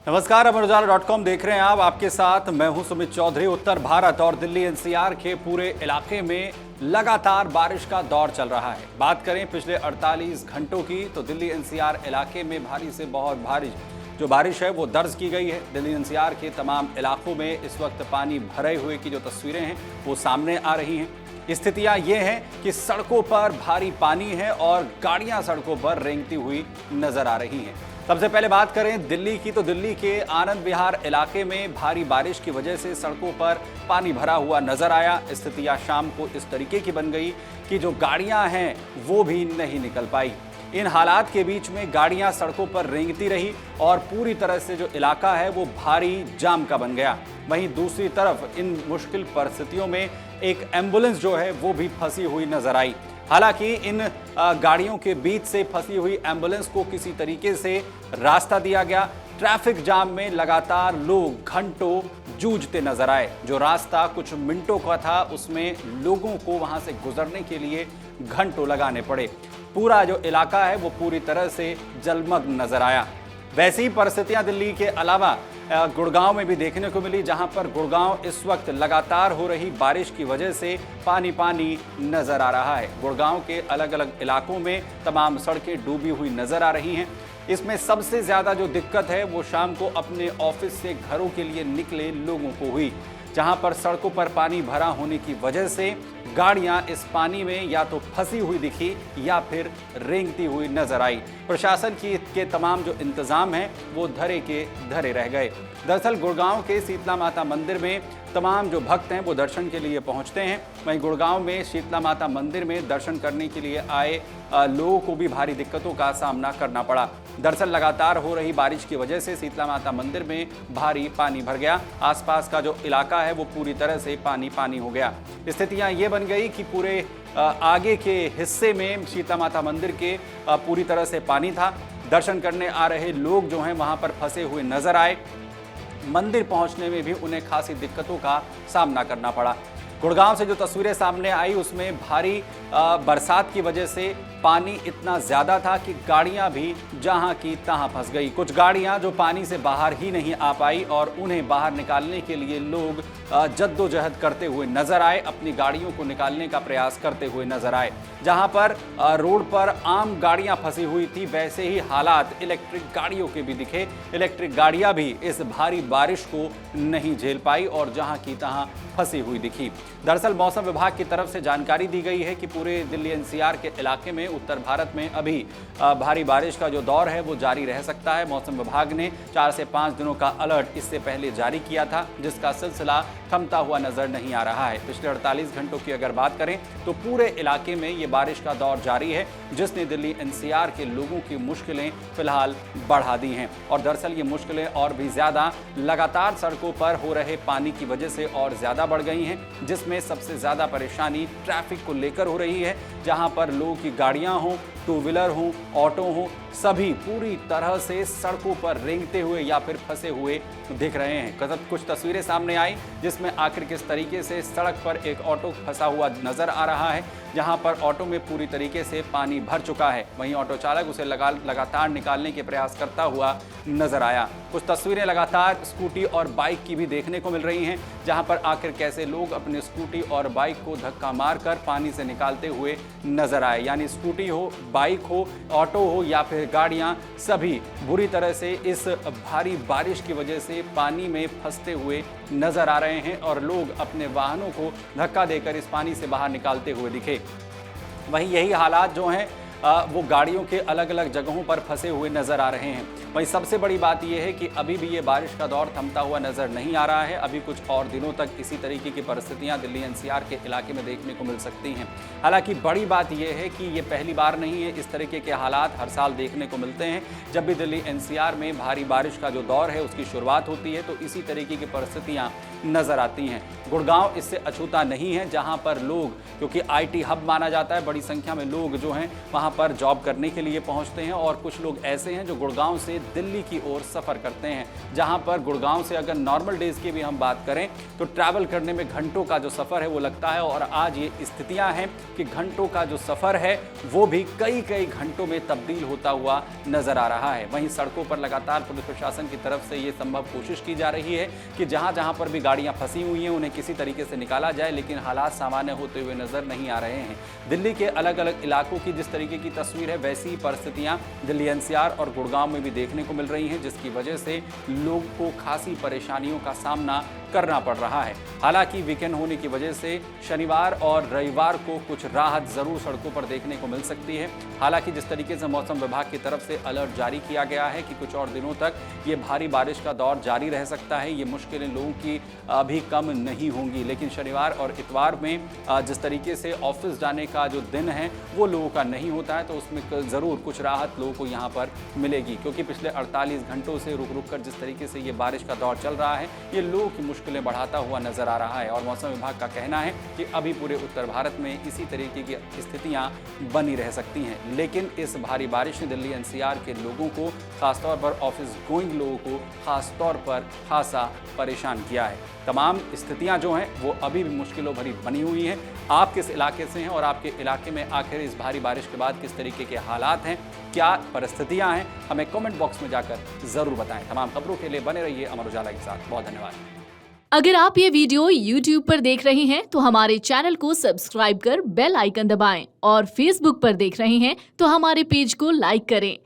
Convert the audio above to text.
नमस्कार, अमर उजाला.com देख रहे हैं आप। आपके साथ मैं हूं सुमित चौधरी। उत्तर भारत और दिल्ली एनसीआर के पूरे इलाके में लगातार बारिश का दौर चल रहा है। बात करें पिछले 48 घंटों की तो दिल्ली एनसीआर इलाके में भारी से बहुत भारी जो बारिश है वो दर्ज की गई है। दिल्ली एनसीआर के तमाम इलाकों में इस वक्त पानी भरे हुए की जो तस्वीरें हैं वो सामने आ रही हैं। स्थितियां ये हैं कि सड़कों पर भारी पानी है और गाड़ियां सड़कों पर रेंगती हुई नजर आ रही हैं। सबसे पहले बात करें दिल्ली की तो दिल्ली के आनंद विहार इलाके में भारी बारिश की वजह से सड़कों पर पानी भरा हुआ नजर आया। स्थितियां शाम को इस तरीके की बन गई कि जो गाड़ियां हैं वो भी नहीं निकल पाई। इन हालात के बीच में गाड़ियां सड़कों पर रेंगती रही और पूरी तरह से जो इलाका है वो भारी जाम का बन गया। वहीं दूसरी तरफ इन मुश्किल परिस्थितियों में एक एम्बुलेंस जो है वो भी फंसी हुई नजर आई। हालांकि इन गाड़ियों के बीच से फंसी हुई एम्बुलेंस को किसी तरीके से रास्ता दिया गया। ट्रैफिक जाम में लगातार लोग घंटों जूझते नजर आए। जो रास्ता कुछ मिनटों का था उसमें लोगों को वहां से गुजरने के लिए घंटों लगाने पड़े। पूरा जो इलाका है वो पूरी तरह से जलमग्न नजर आया। वैसी परिस्थितियां दिल्ली के अलावा गुड़गांव में भी देखने को मिली, जहां पर गुड़गांव इस वक्त लगातार हो रही बारिश की वजह से पानी पानी नजर आ रहा है। गुड़गांव के अलग अलग इलाकों में तमाम सड़कें डूबी हुई नजर आ रही हैं। इसमें सबसे ज्यादा जो दिक्कत है वो शाम को अपने ऑफिस से घरों के लिए निकले लोगों को हुई, जहां पर सड़कों पर पानी भरा होने की वजह से गाड़ियां इस पानी में या तो फंसी हुई दिखी या फिर रेंगती हुई नजर आई। प्रशासन के तमाम जो इंतजाम हैं वो धरे के धरे रह गए। दरअसल गुड़गांव के शीतला माता मंदिर में तमाम जो भक्त हैं वो दर्शन के लिए पहुंचते हैं। वहीं गुड़गांव में शीतला माता मंदिर में दर्शन करने के लिए आए लोगों को भी भारी दिक्कतों का सामना करना पड़ा। दरअसल लगातार हो रही बारिश की वजह से शीतला माता मंदिर में भारी पानी भर गया। आसपास का जो इलाका है वो पूरी तरह से पानी पानी हो गया। स्थितियां ये बन गई कि पूरे आगे के हिस्से में शीतला माता मंदिर के पूरी तरह से पानी था। दर्शन करने आ रहे लोग जो हैं वहां पर फंसे हुए नजर आए। मंदिर पहुंचने में भी उन्हें खासी दिक्कतों का सामना करना पड़ा। गुड़गांव से जो तस्वीरें सामने आई उसमें भारी बरसात की वजह से पानी इतना ज्यादा था कि गाड़ियां भी जहां की तहां फंस गई। कुछ गाड़ियां जो पानी से बाहर ही नहीं आ पाई और उन्हें बाहर निकालने के लिए लोग जद्दोजहद करते हुए नजर आए, अपनी गाड़ियों को निकालने का प्रयास करते हुए नजर आए। जहां पर रोड पर आम गाड़ियां फंसी हुई थी वैसे ही हालात इलेक्ट्रिक गाड़ियों के भी दिखे। इलेक्ट्रिक गाड़ियां भी इस भारी बारिश को नहीं झेल पाई और जहां की तहां फंसी हुई दिखी। दरअसल मौसम विभाग की तरफ से जानकारी दी गई है कि पूरे दिल्ली एनसीआर के इलाके में उत्तर भारत में अभी भारी बारिश का जो दौर है वो जारी रह सकता है। मौसम विभाग ने 4 से 5 दिनों का अलर्ट इससे पहले जारी किया था, जिसका सिलसिला थमता हुआ नजर नहीं आ रहा है। पिछले 48 घंटों की अगर बात करें तो पूरे इलाके में ये बारिश का दौर जारी है, जिसने दिल्ली एनसीआर के लोगों की मुश्किलें फिलहाल बढ़ा दी हैं। और दरअसल ये मुश्किलें और भी ज्यादा लगातार सड़कों पर हो रहे पानी की वजह से और ज्यादा बढ़ गई हैं, जिसमें सबसे ज्यादा परेशानी ट्रैफिक को लेकर हो रही है। जहां पर लोगों की गाड़ियां हों, टू व्हीलर हो, ऑटो हो, सभी पूरी तरह से सड़कों पर रेंगते हुए या फिर फंसे हुए दिख रहे हैं। कुछ तस्वीरें सामने आई जिसमें आखिर किस तरीके से सड़क पर एक ऑटो फंसा हुआ नजर आ रहा है, जहां पर ऑटो में पूरी तरीके से पानी भर चुका है। वहीं ऑटो चालक उसे लगातार निकालने के प्रयास करता हुआ नजर आया। कुछ तस्वीरें लगातार स्कूटी और बाइक की भी देखने को मिल रही हैं, जहां पर आखिर कैसे लोग अपने स्कूटी और बाइक को धक्का मारकर पानी से निकालते हुए नजर आए। यानी स्कूटी हो, बाइक हो, ऑटो हो या फिर गाड़ियां, सभी बुरी तरह से इस भारी बारिश की वजह से पानी में फंसते हुए नजर आ रहे हैं और लोग अपने वाहनों को धक्का देकर इस पानी से बाहर निकालते हुए दिखे। वहीं यही हालात जो हैं वो गाड़ियों के अलग अलग जगहों पर फंसे हुए नजर आ रहे हैं। वहीं सबसे बड़ी बात यह है कि अभी भी ये बारिश का दौर थमता हुआ नजर नहीं आ रहा है। अभी कुछ और दिनों तक इसी तरीके की परिस्थितियां दिल्ली एनसीआर के इलाके में देखने को मिल सकती हैं। हालांकि बड़ी बात यह है कि ये पहली बार नहीं है, इस तरीके के हालात हर साल देखने को मिलते हैं। जब भी दिल्ली एनसीआर में भारी बारिश का जो दौर है उसकी शुरुआत होती है तो इसी तरीके की परिस्थितियां नजर आती हैं। गुड़गांव इससे अछूता नहीं है, जहां पर लोग, क्योंकि आईटी हब माना जाता है, बड़ी संख्या में लोग जो हैं वहां पर जॉब करने के लिए पहुंचते हैं और कुछ लोग ऐसे हैं जो गुड़गांव से दिल्ली की ओर सफर करते हैं, जहां पर गुड़गांव से अगर नॉर्मल डेज की भी हम बात करें तो ट्रैवल करने में घंटों का जो सफर है वो लगता है। और आज ये स्थितियां हैं कि घंटों का जो सफर है वो भी कई कई घंटों में तब्दील होता हुआ नजर आ रहा है। वहीं सड़कों पर लगातार पुलिस प्रशासन की तरफ से ये संभव कोशिश की जा रही है कि जहां जहां पर भी गाड़ियां फंसी हुई हैं उन्हें किसी तरीके से निकाला जाए, लेकिन हालात सामान्य होते हुए नजर नहीं आ रहे हैं। दिल्ली के अलग अलग इलाकों की जिस तरीके की तस्वीर है वैसी ही परिस्थितियां दिल्ली एनसीआर और गुड़गांव में भी देखने को मिल रही हैं, जिसकी वजह से लोग को खासी परेशानियों का सामना करना पड़ रहा है। हालांकि वीकेंड होने की वजह से शनिवार और रविवार को कुछ राहत जरूर सड़कों पर देखने को मिल सकती है। हालांकि जिस तरीके से मौसम विभाग की तरफ से अलर्ट जारी किया गया है कि कुछ और दिनों तक ये भारी बारिश का दौर जारी रह सकता है, ये मुश्किलें लोगों की अभी कम नहीं होंगी। लेकिन शनिवार और इतवार में जिस तरीके से ऑफिस जाने का जो दिन है वो लोगों का नहीं होता है, तो उसमें ज़रूर कुछ राहत लोगों को यहाँ पर मिलेगी, क्योंकि पिछले 48 घंटों से रुक रुक कर जिस तरीके से ये बारिश का दौर चल रहा है ये लोगों की मुश्किलें बढ़ाता हुआ नजर आ रहा है। और मौसम विभाग का कहना है कि अभी पूरे उत्तर भारत में इसी तरीके की स्थितियां बनी रह सकती हैं। लेकिन इस भारी बारिश ने दिल्ली एनसीआर के लोगों को, खासतौर पर ऑफिस गोइंग लोगों को खासतौर पर खासा परेशान किया है। तमाम स्थितियां जो हैं वो अभी भी मुश्किलों भरी बनी हुई हैं। आप किस इलाके से हैं और आपके इलाके में आखिर इस भारी बारिश के बाद किस तरीके के हालात हैं, क्या परिस्थितियां हैं, हमें कमेंट बॉक्स में जाकर जरूर बताएं। तमाम खबरों के लिए बने रहिए अमर उजाला के साथ। बहुत धन्यवाद। अगर आप ये वीडियो YouTube पर देख रहे हैं तो हमारे चैनल को सब्सक्राइब कर बेल आइकन दबाएं और Facebook पर देख रहे हैं तो हमारे पेज को लाइक करें।